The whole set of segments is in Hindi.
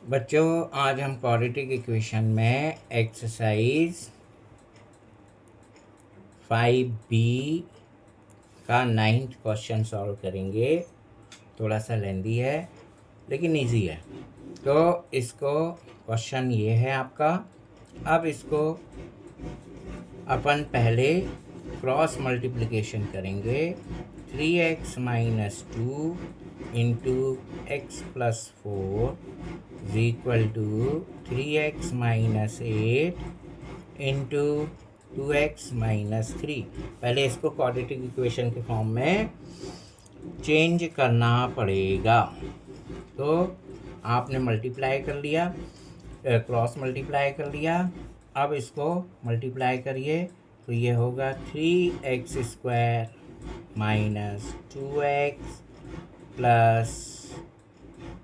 बच्चों, आज हम क्वाड्रेटिक इक्वेशन में एक्सरसाइज 5B का 9th क्वेश्चन सॉल्व करेंगे। थोड़ा सा लेंदी है लेकिन इजी है। तो इसको क्वेश्चन ये है आपका। अब इसको अपन पहले क्रॉस मल्टीप्लिकेशन करेंगे। 3x minus 2 into X plus 4 is equal to 3x minus 8 into 2x minus 3। पहले इसको क्वाड्रेटिक इक्वेशन के फॉर्म में चेंज करना पड़ेगा। तो आपने मल्टीप्लाई कर लिया, क्रॉस मल्टीप्लाई कर लिया। अब इसको मल्टीप्लाई करिए तो ये होगा 3x square minus 2x plus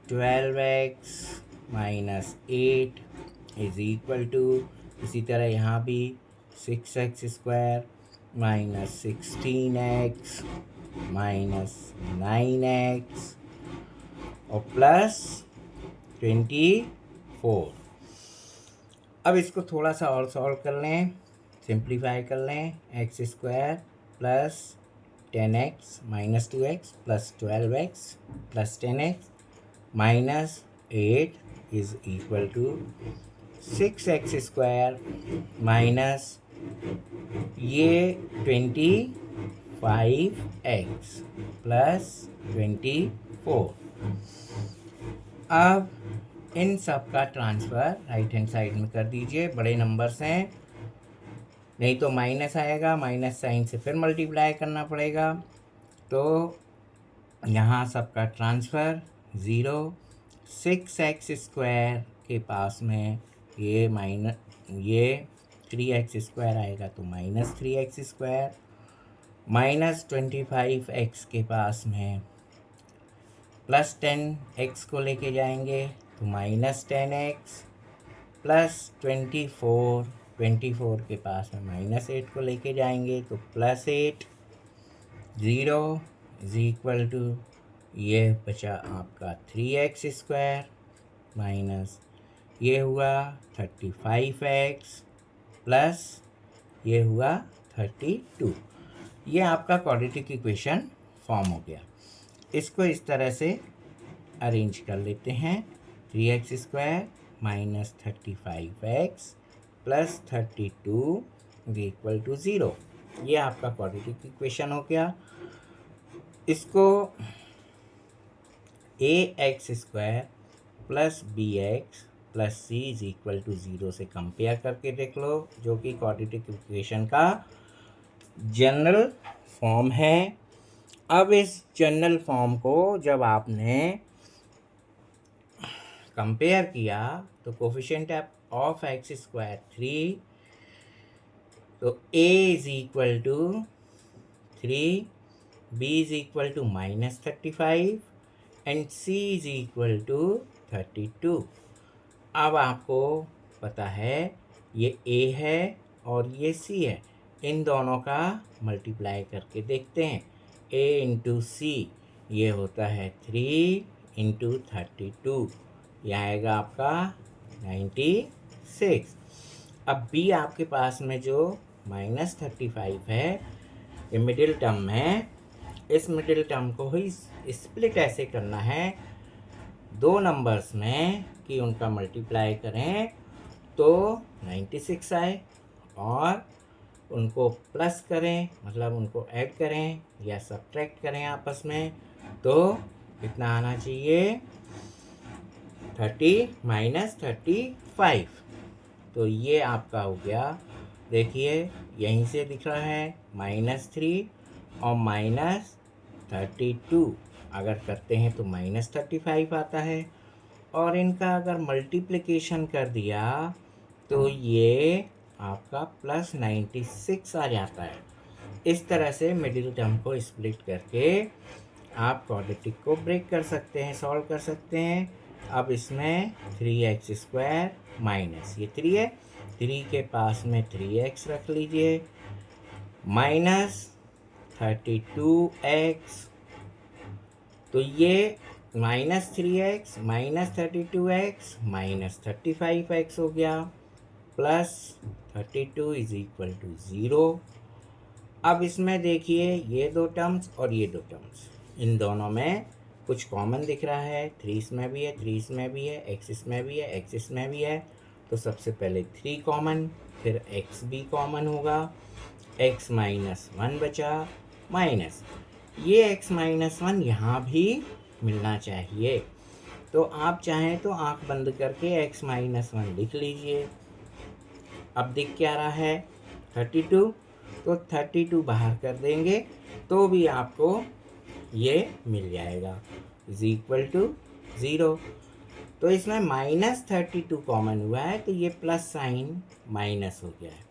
12x minus 8 is equal to, इसी तरह यहाँ भी 6x square minus 16x minus 9x और प्लस 24। अब इसको थोड़ा सा और सॉल्व कर लें, सिंप्लीफाई कर लें। X square plus 10x minus 2x plus 12x plus 10x minus 8 is equal to 6x square minus ये 25x प्लस 24। अब इन सब का ट्रांसफ़र राइट हैंड साइड में कर दीजिए। बड़े नंबर्स हैं, नहीं तो माइनस आएगा, माइनस साइन से फिर मल्टीप्लाई करना पड़ेगा। तो यहाँ सबका ट्रांसफ़र 0। 6x स्क्वायर के पास में ये 3x स्क्वायर आएगा तो minus 3x square, minus 25x के पास में प्लस 10x को लेके जाएंगे तो माइनस 10x प्लस 24 के पास में माइनस 8 को लेके जाएंगे तो प्लस 8। 0 इज इक्वल टू ये बचा आपका 3x स्क्वायर माइनस ये हुआ 35x प्लस ये हुआ 32। ये आपका क्वाड्रेटिक इक्वेशन फॉर्म हो गया। इसको इस तरह से अरेंज कर लेते हैं। 3x square minus 35x plus 32 is equal to 0। ये आपका क्वाड्रेटिक इक्वेशन हो गया। इसको ax square plus bx plus c is equal to 0 से कंपेयर करके देख लो, जो कि क्वाड्रेटिक इक्वेशन का जनरल फॉर्म है। अब इस जनरल फॉर्म को जब आपने कंपेयर किया तो कोफिशिएंट ऑफ एक्स स्क्वायर 3, तो a is equal to 3, b is equal to minus 35 and c is equal to 32। अब आपको पता है ये a है और ये c है, इन दोनों का मल्टीप्लाई करके देखते हैं। a इंटू सी ये होता है 3 इंटू 32, यह आएगा आपका 96। अब b आपके पास में जो माइनस 35 है, ये मिडिल टर्म है। इस मिडिल टर्म को ही स्प्लिट ऐसे करना है दो नंबर्स में कि उनका मल्टीप्लाई करें तो 96 आए, और उनको प्लस करें मतलब उनको ऐड करें या सब्ट्रैक्ट करें आपस में, तो कितना आना चाहिए 30 माइनस 35। तो ये आपका हो गया। देखिए यहीं से दिख रहा है -3 और -32 अगर करते हैं तो -35 आता है, और इनका अगर मल्टीप्लिकेशन कर दिया तो ये आपका +96 आ जाता है। इस तरह से मिडिल टर्म को स्प्लिट करके आप क्वाड्रेटिक को ब्रेक कर सकते हैं, सॉल्व कर सकते हैं। अब इसमें 3x स्क्वायर माइनस ये 3 है, 3 के पास में 3x रख लीजिए, माइनस 32x, तो ये minus 3x minus 32x minus 35x हो गया, प्लस 32 इज इक्वल टू 0। अब इसमें देखिए ये दो टर्म्स और ये दो टर्म्स, इन दोनों में कुछ कॉमन दिख रहा है। 3 इसमें भी है, 3 इसमें भी है, x इसमें भी है, x इसमें भी है। तो सबसे पहले 3 कॉमन, फिर x भी कॉमन होगा, x माइनस 1 बचा, माइनस ये x माइनस 1 यहाँ भी मिलना चाहिए। तो आप चाहें तो आंख बंद करके x माइनस 1 लिख लीजिए। अब दिख क्या रहा है 32, तो 32 बाहर कर देंगे तो भी आपको ये मिल जाएगा इज इक्वल टू 0। तो इसमें माइनस 32 कॉमन हुआ है तो ये प्लस साइन माइनस हो गया है।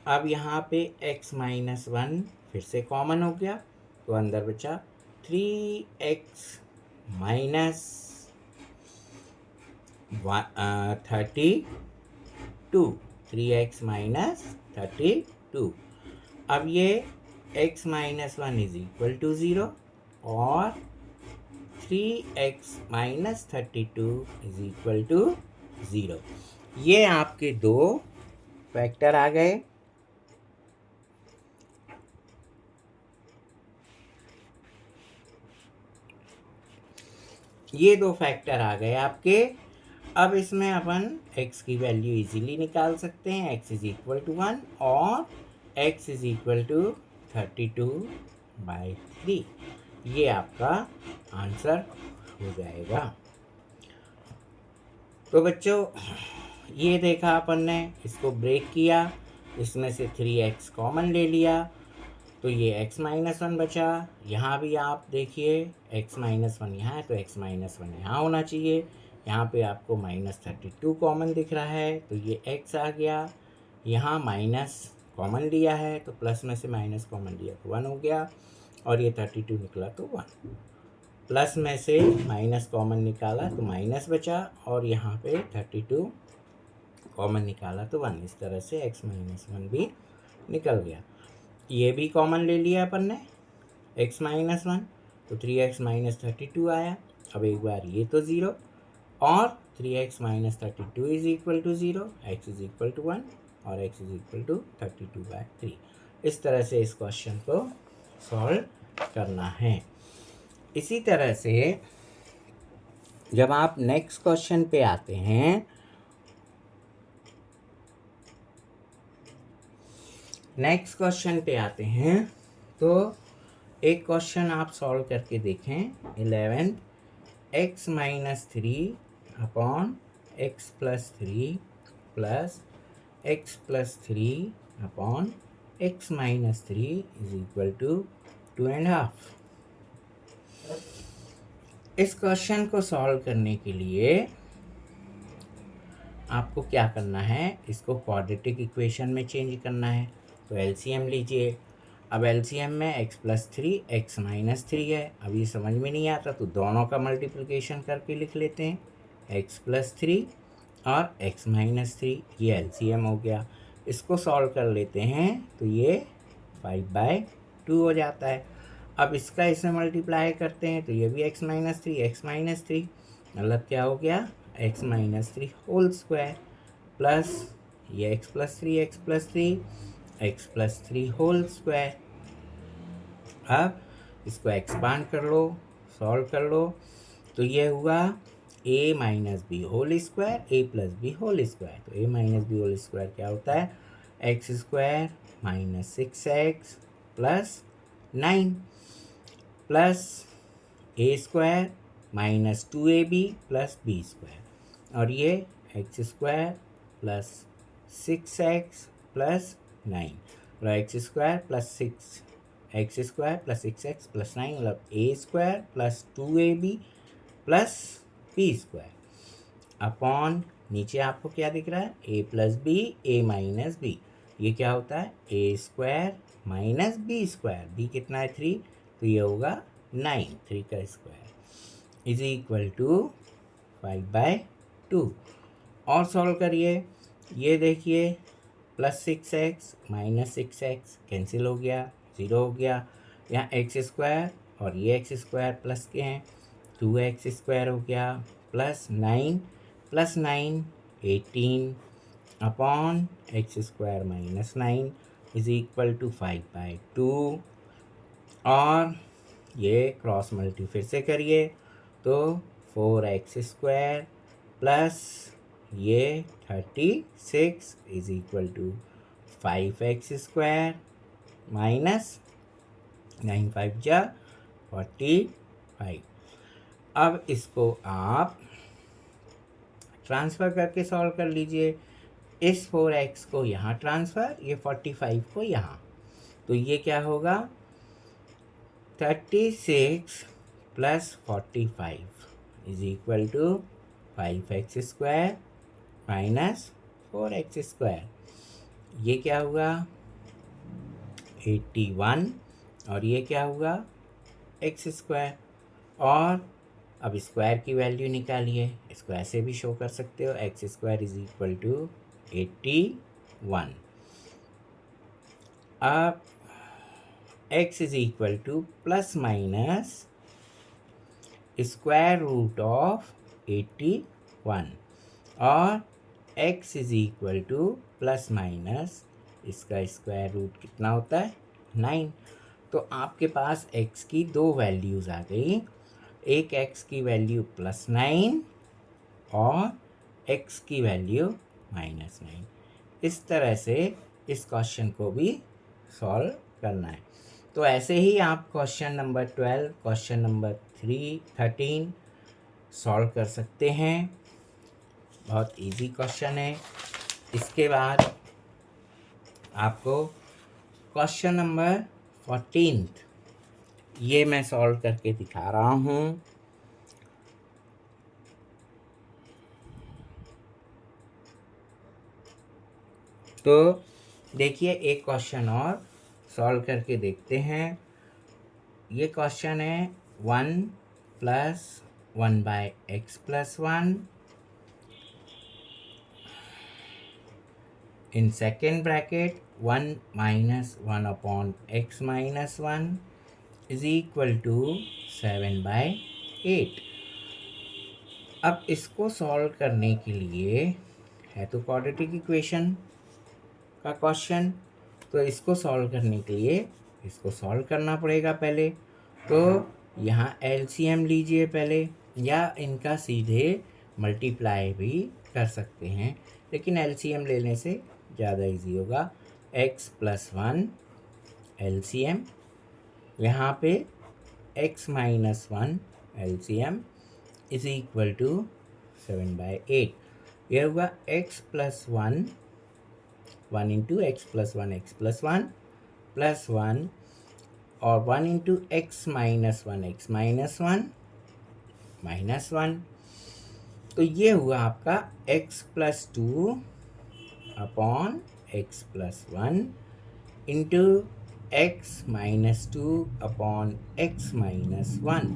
अब यहाँ पे x माइनस 1 फिर से कॉमन हो गया, तो अंदर बचा 3x माइनस 32, 3x माइनस 32। अब ये x minus 1 is equal to 0 और 3x minus 32 is equal to 0। ये आपके दो फैक्टर आ गए। ये दो फैक्टर आ गए आपके। अब इसमें अपन x की वैल्यू इजीली निकाल सकते हैं, x इज इक्वल टू 1 और x इज इक्वल टू 32/3। ये आपका आंसर हो जाएगा। तो बच्चों ये देखा अपन ने, इसको ब्रेक किया, इसमें से 3x कॉमन ले लिया तो ये x माइनस 1 बचा। यहाँ भी आप देखिए x माइनस 1 यहाँ है तो x माइनस 1 यहाँ होना चाहिए। यहाँ पे आपको माइनस 32 कॉमन दिख रहा है तो ये x आ गया। यहाँ माइनस कॉमन लिया है तो प्लस में से माइनस कॉमन लिया तो 1 हो गया और ये 32 निकला तो 1। प्लस में से माइनस कॉमन निकाला तो माइनस बचा और यहाँ पे 32 कॉमन निकाला तो 1। इस तरह से x माइनस 1 भी निकल गया। ये भी कॉमन ले लिया अपन ने x माइनस 1 तो 3x माइनस 32 आया। अब एक बार ये तो 0 और 3x minus 32 is equal to 0, x is equal to 1 और x इज इक्वल टू 32/3। इस तरह से इस क्वेश्चन को सॉल्व करना है। इसी तरह से जब आप नेक्स्ट क्वेश्चन पे आते हैं, तो एक क्वेश्चन आप सॉल्व करके देखें। 11 x minus 3 upon x plus 3 plus x plus 3 upon x minus 3 is equal to 2.5। इस क्वेश्चन को सॉल्व करने के लिए आपको क्या करना है, इसको क्वाड्रेटिक इक्वेशन में चेंज करना है। तो एलसीएम लीजिए। अब एलसीएम में x प्लस 3 x माइनस 3 है। अब ये समझ में नहीं आता तो दोनों का मल्टीप्लिकेशन करके लिख लेते हैं, x प्लस 3 और x माइनस 3, ये एलसीएम हो गया। इसको सॉल्व कर लेते हैं तो ये 5/2 हो जाता है। अब इसका इसमें मल्टीप्लाई करते हैं तो ये भी x माइनस 3 मतलब क्या हो गया x minus 3 whole square plus ये x प्लस 3 होल स्क्वायर। अब इसको एक्सपांड कर लो, सॉल्व कर लो तो ये हुआ a minus B whole square a plus B whole square. तो a minus B whole square क्या होता है, x square minus 6x plus 9 plus a square minus 2ab plus b square और ये x square plus 6x plus 9 और x square plus 6x plus 9 मतलब a square plus 2ab plus b square upon नीचे आपको क्या दिख रहा है a plus B a minus B. ये क्या होता है a square minus b square, b कितना है 3 तो ये होगा 9, 3 का स्क्वायर इज इक्वल टू 5/2। और सॉल्व करिए, ये देखिए plus 6x minus 6x cancel हो गया, 0 हो गया। यहाँ x स्क्वायर और ये x स्क्वायर प्लस के हैं 2x² हो गया plus 9 18 upon x² minus 9 is equal to 5/2। और ये क्रॉस मल्टी फिर से करिए तो 4x² प्लस ये 36 is equal to 5x² minus 9 5 जा 45। अब इसको आप ट्रांसफ़र करके सॉल्व कर लीजिए। इस 4x को यहाँ ट्रांसफ़र, ये 45 को यहाँ, तो ये क्या होगा 36 plus 45 is equal to 5x² minus 4x²। ये क्या हुआ 81 और ये क्या हुआ x²। और अब स्क्वायर की वैल्यू निकालिए, इसको ऐसे भी शो कर सकते हो x² इज इक्वल टू 81। अब x is equal to plus minus square root of 81 और x is equal to plus minus इसका स्क्वायर रूट कितना होता है 9। तो आपके पास x की दो वैल्यूज़ आ गई, एक x की वैल्यू +9 और x की वैल्यू -9। इस तरह से इस क्वेश्चन को भी सॉल्व करना है। तो ऐसे ही आप question number 12, question number 13 solve कर सकते हैं। बहुत इजी क्वेश्चन है। इसके बाद आपको क्वेश्चन नंबर 14 ये मैं सॉल्व करके दिखा रहा हूँ। तो देखिए एक क्वेश्चन और सॉल्व करके देखते हैं। ये क्वेश्चन है 1 + 1/x + 1 in second bracket 1 - 1/x - 1 is equal to 7/8। अब इसको सॉल्व करने के लिए है तो क्वाड्रेटिक इक्वेशन का क्वेश्चन, तो इसको सॉल्व करने के लिए इसको सॉल्व करना पड़ेगा पहले। तो यहाँ एलसीएम लीजिए पहले, या इनका सीधे मल्टीप्लाई भी कर सकते हैं, लेकिन एलसीएम लेने से ज़्यादा इजी होगा। x + 1 एलसीएम, यहाँ पे x - 1 LCM is equal to 7/8। यह हुआ x + 1 1 into x + 1 x + 1 plus 1 और 1 इंटू x - 1 x - 1 तो ये हुआ आपका x + 2 upon x + 1 into x - 2 upon x - 1।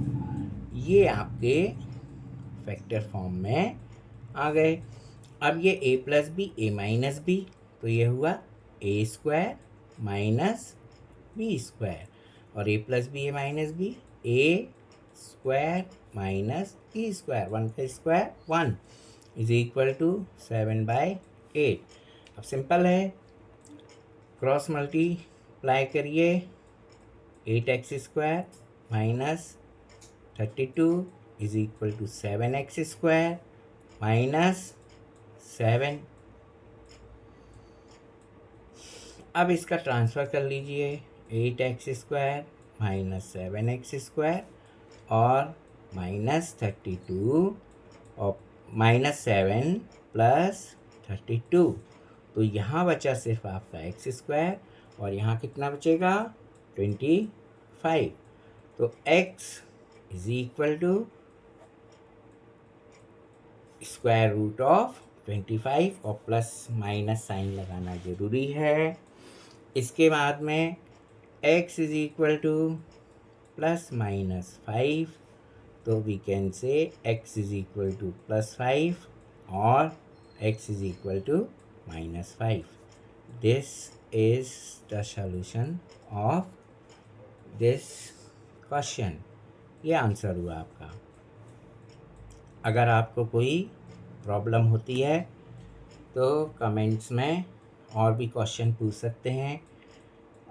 ये आपके फैक्टर फॉर्म में आ गए। अब ये a + b a - b, तो ये हुआ a² माइनस b² और a + b a - b a² minus e², 1 का स्क्वायर 1 इज इक्वल टू 7/8। अब सिंपल है, क्रॉस मल्टीप्लाई करिए 8x² minus 32 is equal to 7x² minus 7। अब इसका ट्रांसफ़र कर लीजिए 8x² माइनस 7x² और माइनस 32 और -7 प्लस 32। तो यहाँ बचा सिर्फ आपका x² और यहाँ कितना बचेगा 25। तो x is equal to square root of 25 और प्लस माइनस साइन लगाना ज़रूरी है। इसके बाद में x इज इक्वल टू ±5, तो we can say x is equal to +5 और x is equal to -5। This is the solution of this question. ये आंसर हुआ आपका। अगर आपको कोई प्रॉब्लम होती है तो कमेंट्स में और भी क्वेश्चन पूछ सकते हैं।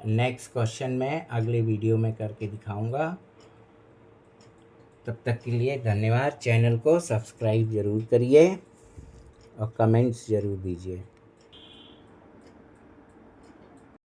नेक्स्ट क्वेश्चन मैं अगले वीडियो में करके दिखाऊंगा। तब तक के लिए धन्यवाद। चैनल को सब्सक्राइब ज़रूर करिए और कमेंट्स ज़रूर दीजिए।